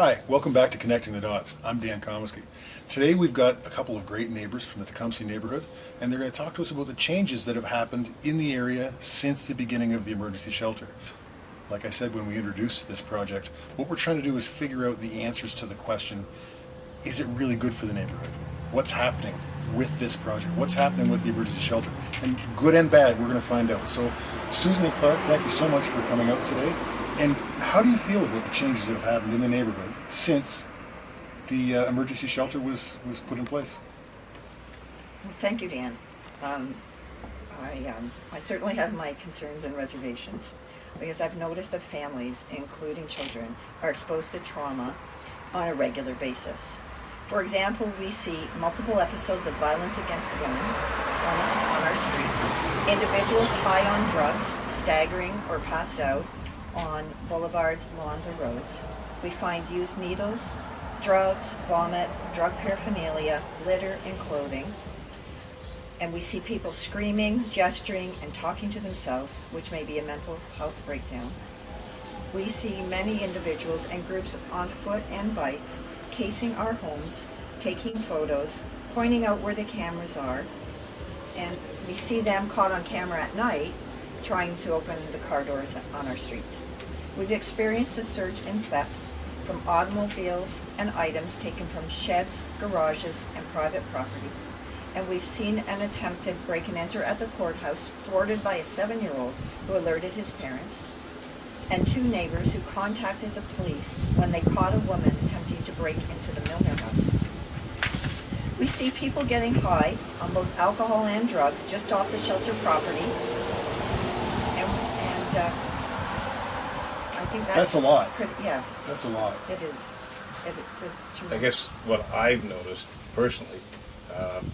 Hi, welcome back to Connecting the Dots. I'm Dan Comiskey. Today we've got a couple of great neighbors from the Tecumseh neighborhood, and they're going to talk to us about the changes that have happened in the area since the beginning of the emergency shelter. Like I said when we introduced this project, what we're trying to do is figure out the answers to the question, is it really good for the neighborhood? What's happening with this project? What's happening with the emergency shelter? And good and bad, we're going to find out. So Susan and Clark, thank you so much for coming out today. And how do you feel about the changes that have happened in the neighborhood since the emergency shelter was put in place? Well, thank you, Dan. I certainly have my concerns and reservations because I've noticed that families, including children, are exposed to trauma on a regular basis. For example, we see multiple episodes of violence against women on our streets, individuals high on drugs, staggering or passed out on boulevards, lawns, or roads. We find used needles, drugs, vomit, drug paraphernalia, litter, and clothing. And we see people screaming, gesturing, and talking to themselves, which may be a mental health breakdown. We see many individuals and groups on foot and bikes casing our homes, taking photos, pointing out where the cameras are, and we see them caught on camera at night trying to open the car doors on our streets. We've experienced a surge in thefts from automobiles and items taken from sheds, garages, and private property. And we've seen an attempted break and enter at the courthouse thwarted by a 7-year-old who alerted his parents, and 2 neighbors who contacted the police when they caught a woman attempting to break into the Milner house. We see people getting high on both alcohol and drugs just off the shelter property. I think that's a lot. Yeah. That's a lot. It is. It's a tremendous. I guess what I've noticed personally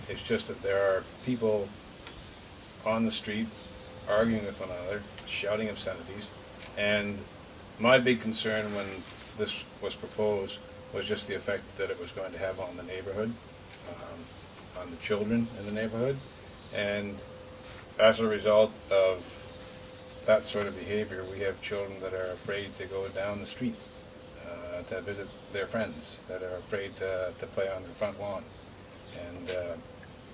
is just that there are people on the street arguing with one another, shouting obscenities, and my big concern when this was proposed was just the effect that it was going to have on the neighborhood, on the children in the neighborhood, and as a result of that sort of behavior, we have children that are afraid to go down the street to visit their friends, that are afraid to play on their front lawn,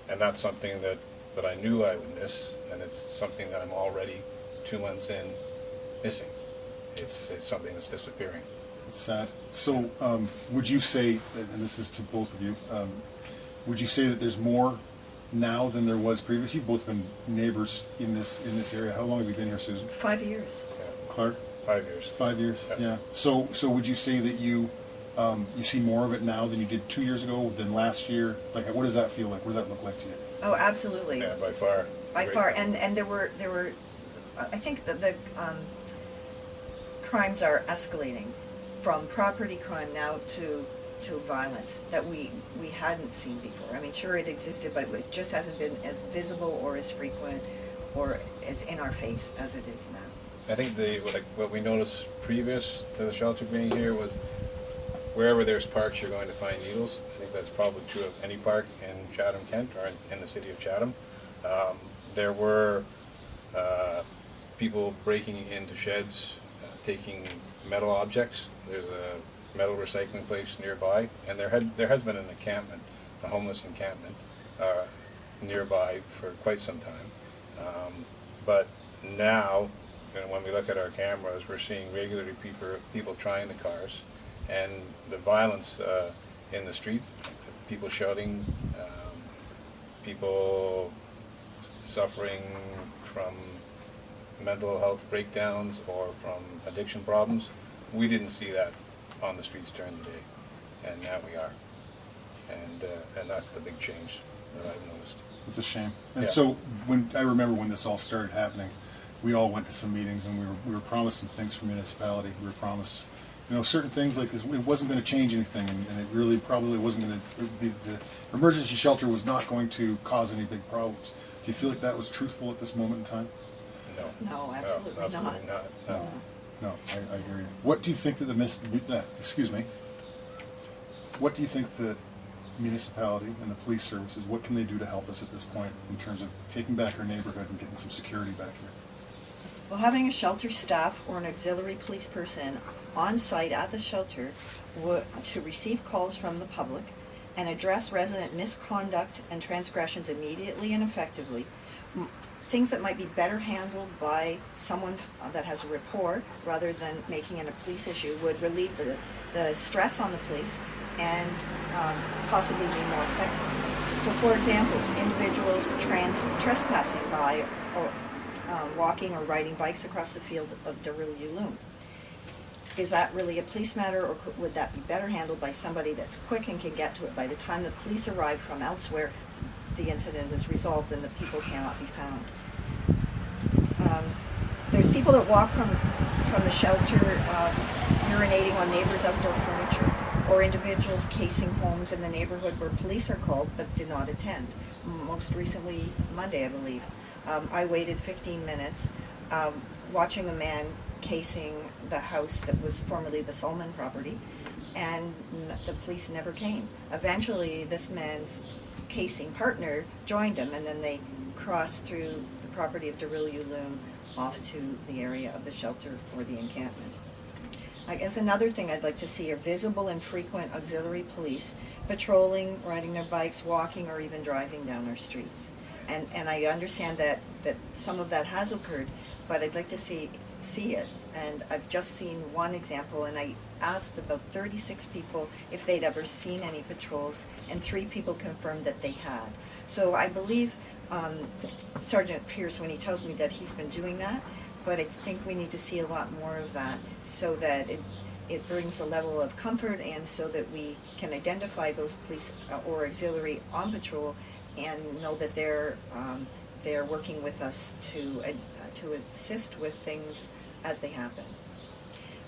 and that's something that I knew I would miss, and it's something that I'm already 2 months in missing. It's something that's disappearing. It's sad. So would you say, and this is to both of you, would you say that there's more now than there was previously? You've both been neighbors in this area. How long have you been here, Susan? 5 years. Yeah. Clark? 5 years. 5 years. Yeah. Yeah. So would you say that you see more of it now than you did 2 years ago, than last year? Like, what does that feel like? What does that look like to you? Oh, absolutely. Yeah, by far. By far, and there were. I think that the crimes are escalating from property crime now to violence that we hadn't seen before. I mean, sure, it existed, but it just hasn't been as visible or as frequent or as in our face as it is now. I think what we noticed previous to the shelter being here was wherever there's parks, you're going to find needles. I think that's probably true of any park in Chatham, Kent, or in the city of Chatham. There were people breaking into sheds, taking metal objects. There's a metal recycling place nearby, and there has been an encampment, a homeless encampment, nearby for quite some time. But now, when we look at our cameras, we're seeing regularly people trying the cars, and the violence in the street, people shouting, people suffering from mental health breakdowns or from addiction problems. We didn't see that on the streets during the day, and now we are, and that's the big change that I've noticed. It's a shame. And Yeah. so I remember when this all started happening, we all went to some meetings, and we were promised some things from municipality. We were promised, certain things like this. It wasn't going to change anything, and it really probably wasn't going to. The emergency shelter was not going to cause any big problems. Do you feel like that was truthful at this moment in time? No. No, absolutely not. Absolutely not. No. No, I hear you. What do you think that what do you think the municipality and the police services, what can they do to help us at this point in terms of taking back our neighborhood and getting some security back here? Well, having a shelter staff or an auxiliary police person on site at the shelter to receive calls from the public and address resident misconduct and transgressions immediately and effectively. Things that might be better handled by someone that has a rapport rather than making it a police issue would relieve the stress on the police and possibly be more effective. So for example, individuals trespassing by or walking or riding bikes across the field of Darul-Uloom. Is that really a police matter, or would that be better handled by somebody that's quick and can get to it? By the time the police arrive from elsewhere, the incident is resolved and the people cannot be found. There's people that walk from the shelter urinating on neighbors' outdoor furniture, or individuals casing homes in the neighborhood where police are called but did not attend. Most recently, Monday, I believe. I waited 15 minutes watching a man casing the house that was formerly the Solomon property, and the police never came. Eventually, this man's casing partner joined him, and then they crossed through the property of Darul-Uloom off to the area of the shelter or the encampment. I guess another thing I'd like to see are visible and frequent auxiliary police patrolling, riding their bikes, walking, or even driving down our streets. And I understand that some of that has occurred, but I'd like to see it. And I've just seen one example, and I asked about 36 people if they'd ever seen any patrols, and 3 people confirmed that they had. So I believe Sergeant Pierce when he tells me that he's been doing that, but I think we need to see a lot more of that so that it brings a level of comfort, and so that we can identify those police or auxiliary on patrol and know that they're working with us to assist with things as they happen.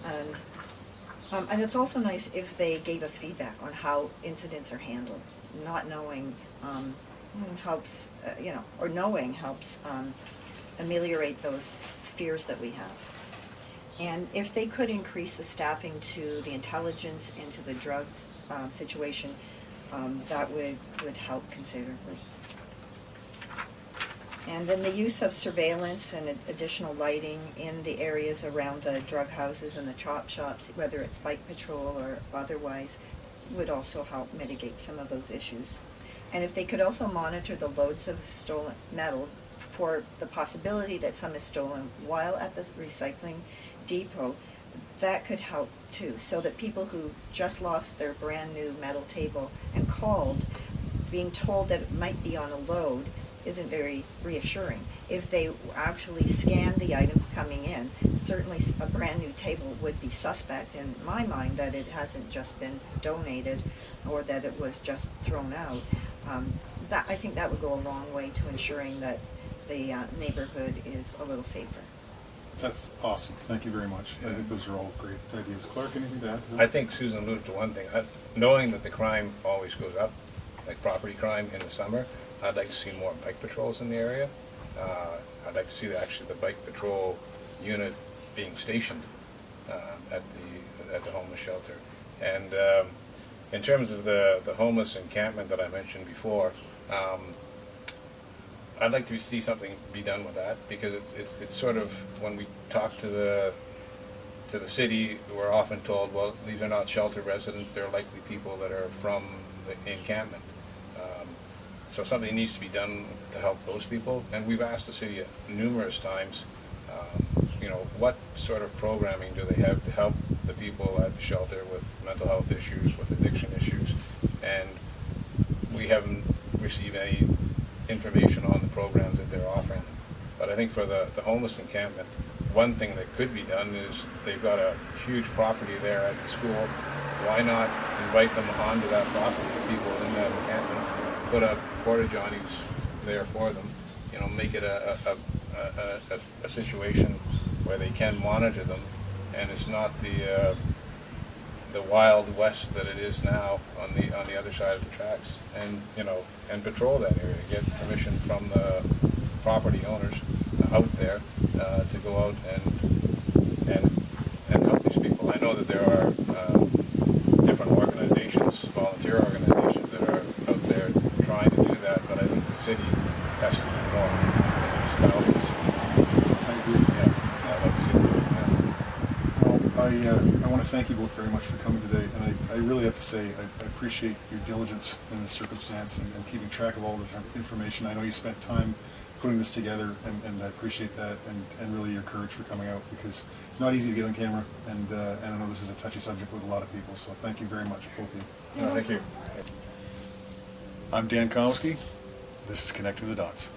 And it's also nice if they gave us feedback on how incidents are handled. Not knowing helps, or knowing helps ameliorate those fears that we have. And if they could increase the staffing to the intelligence and to the drugs situation, that would help considerably. And then the use of surveillance and additional lighting in the areas around the drug houses and the chop shops, whether it's bike patrol or otherwise, would also help mitigate some of those issues. And if they could also monitor the loads of stolen metal for the possibility that some is stolen while at the recycling depot, that could help too, so that people who just lost their brand new metal table and called, being told that it might be on a load, isn't very reassuring. If they actually scan the items coming in, certainly a brand new table would be suspect in my mind, that it hasn't just been donated or that it was just thrown out. I think that would go a long way to ensuring that the neighborhood is a little safer. That's awesome. Thank you very much. I think those are all great ideas. Clark, anything to add to that? I think Susan alluded to one thing. Knowing that the crime always goes up, like property crime in the summer, I'd like to see more bike patrols in the area. I'd like to see actually the bike patrol unit being stationed at the homeless shelter. And in terms of the homeless encampment that I mentioned before, I'd like to see something be done with that, because it's sort of, when we talk to the city, we're often told, well, these are not shelter residents, they're likely people that are from the encampment. So something needs to be done to help those people, and we've asked the city numerous times, what sort of programming do they have to help the people at the shelter with mental health issues, with addiction issues, and we haven't received any information on the programs that they're offering. But I think for the homeless encampment, one thing that could be done is they've got a huge property there at the school. Why not invite them onto that property, the people in that encampment, put up porta-johnies there for them, make it a situation where they can monitor them, and it's not the Wild West that it is now on the other side of the tracks, and patrol that area, get permission from the property owners out there to go out and help these people. I know that there are different organizations, volunteer organizations, that are out there trying to do that, but I think the city has to do more. Just help the city. I agree. Yeah, I'd like to see them do that. Well, I want to thank you both very much for coming today, and I really have to say I appreciate your diligence in this circumstance and keeping track of all this information. I know you spent time putting this together, and I appreciate that, and really your courage for coming out, because it's not easy to get on camera, and I know this is a touchy subject with a lot of people, so thank you very much, both of you. No, thank you. I'm Dan Comiskey. This is Connecting the Dots.